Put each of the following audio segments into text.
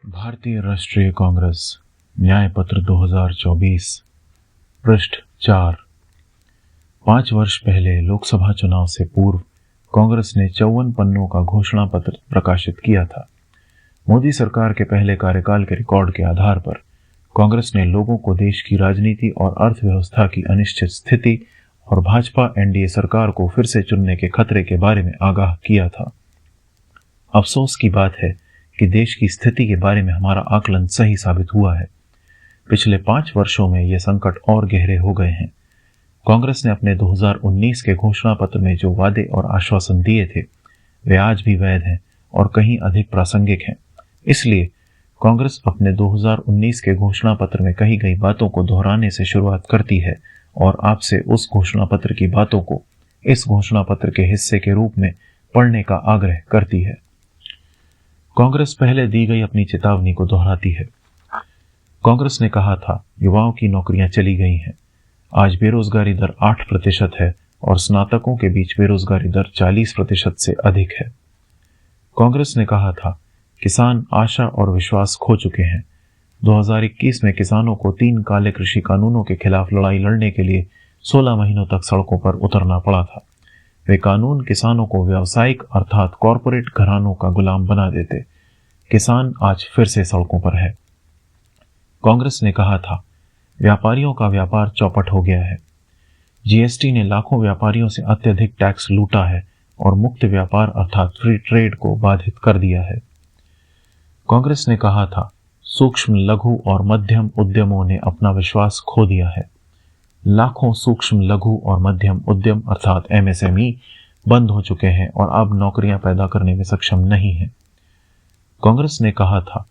भारतीय राष्ट्रीय कांग्रेस न्याय पत्र 2024 पृष्ठ 4। 5 वर्ष पहले लोकसभा चुनाव से पूर्व कांग्रेस ने 54 पन्नों का घोषणा पत्र प्रकाशित किया था। मोदी सरकार के पहले कार्यकाल के रिकॉर्ड के आधार पर कांग्रेस ने लोगों को देश की राजनीति और अर्थव्यवस्था की अनिश्चित स्थिति और भाजपा एनडीए सरकार को फिर से चुनने के खतरे के बारे में आगाह किया था। अफसोस की बात है कि देश की स्थिति के बारे में हमारा आकलन सही साबित हुआ है। पिछले 5 वर्षों में ये संकट और गहरे हो गए हैं। कांग्रेस ने अपने 2019 के घोषणा पत्र में जो वादे और आश्वासन दिए थे वे आज भी वैध हैं और कहीं अधिक प्रासंगिक हैं। इसलिए कांग्रेस अपने 2019 के घोषणा पत्र में कही गई बातों को दोहराने से शुरुआत करती है और आपसे उस घोषणा पत्र की बातों को इस घोषणा पत्र के हिस्से के रूप में पढ़ने का आग्रह करती है। कांग्रेस पहले दी गई अपनी चेतावनी को दोहराती है। कांग्रेस ने कहा था युवाओं की नौकरियां चली गई हैं। आज बेरोजगारी दर 8% है और स्नातकों के बीच बेरोजगारी दर 40% से अधिक है। कांग्रेस ने कहा था किसान आशा और विश्वास खो चुके हैं। 2021 में किसानों को 3 काले कृषि कानूनों के खिलाफ लड़ाई लड़ने के लिए 16 महीनों तक सड़कों पर उतरना पड़ा था। वे कानून किसानों को व्यावसायिक अर्थात कॉरपोरेट घरानों का गुलाम बना देते। किसान आज फिर से सड़कों पर है। कांग्रेस ने कहा था व्यापारियों का व्यापार चौपट हो गया है। जीएसटी ने लाखों व्यापारियों से अत्यधिक टैक्स लूटा है और मुक्त व्यापार अर्थात फ्री ट्रेड को बाधित कर दिया है। कांग्रेस ने कहा था सूक्ष्म लघु और मध्यम उद्यमों ने अपना विश्वास खो दिया है। लाखों सूक्ष्म लघु और मध्यम उद्यम अर्थात एमएसएमई बंद हो चुके हैं और अब नौकरियां पैदा करने में सक्षम नहीं है। कांग्रेस ने कहा था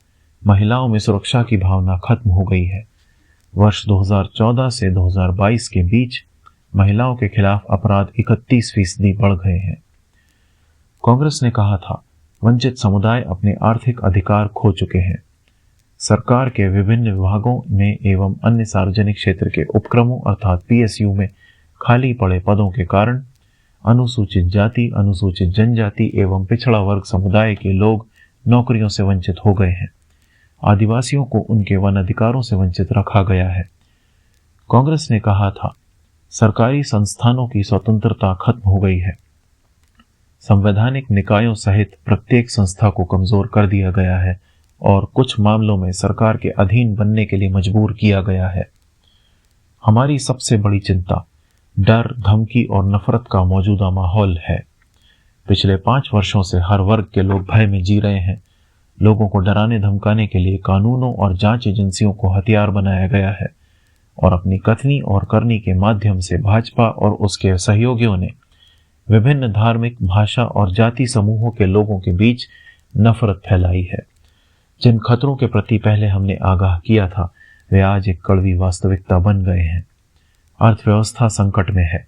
महिलाओं में सुरक्षा की भावना खत्म हो गई है। वर्ष 2014 से 2022 के बीच महिलाओं के खिलाफ अपराध 31% बढ़ गए हैं। कांग्रेस ने कहा था वंचित समुदाय अपने आर्थिक अधिकार खो चुके हैं। सरकार के विभिन्न विभागों में एवं अन्य सार्वजनिक क्षेत्र के उपक्रमों अर्थात पीएसयू में खाली पड़े पदों के कारण अनुसूचित जाति, अनुसूचित जनजाति एवं पिछड़ा वर्ग समुदाय के लोग नौकरियों से वंचित हो गए हैं। आदिवासियों को उनके वन अधिकारों से वंचित रखा गया है। कांग्रेस ने कहा था सरकारी संस्थानों की स्वतंत्रता खत्म हो गई है। संवैधानिक निकायों सहित प्रत्येक संस्था को कमजोर कर दिया गया है और कुछ मामलों में सरकार के अधीन बनने के लिए मजबूर किया गया है। हमारी सबसे बड़ी चिंता डर, धमकी और नफरत का मौजूदा माहौल है। पिछले 5 वर्षों से हर वर्ग के लोग भय में जी रहे हैं। लोगों को डराने धमकाने के लिए कानूनों और जांच एजेंसियों को हथियार बनाया गया है और अपनी कथनी और करनी के माध्यम से भाजपा और उसके सहयोगियों ने विभिन्न धार्मिक, भाषा और जाति समूहों के लोगों के बीच नफरत फैलाई है। जिन खतरों के प्रति पहले हमने आगाह किया था वे आज एक कड़वी वास्तविकता बन गए हैं। अर्थव्यवस्था संकट में है।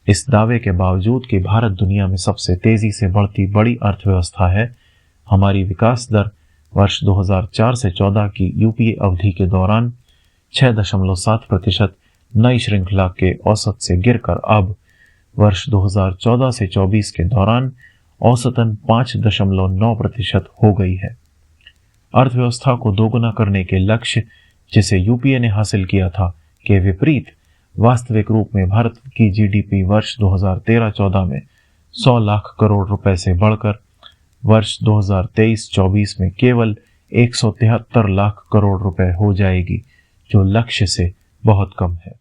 इस दावे के बावजूद कि भारत दुनिया में सबसे तेजी से बढ़ती बड़ी अर्थव्यवस्था है, हमारी विकास दर वर्ष 2004 से 14 की यूपीए अवधि के दौरान 6.7% नई श्रृंखला के औसत से गिरकर अब वर्ष 2014 से 24 के दौरान औसतन 5.9% हो गई है। अर्थव्यवस्था को दोगुना करने के लक्ष्य जिसे यूपीए ने हासिल किया था के विपरीत वास्तविक रूप में भारत की जीडीपी वर्ष 2013-14 में 100 लाख करोड़ रुपए से बढ़कर वर्ष 2023-24 में केवल 173 लाख करोड़ रुपए हो जाएगी, जो लक्ष्य से बहुत कम है।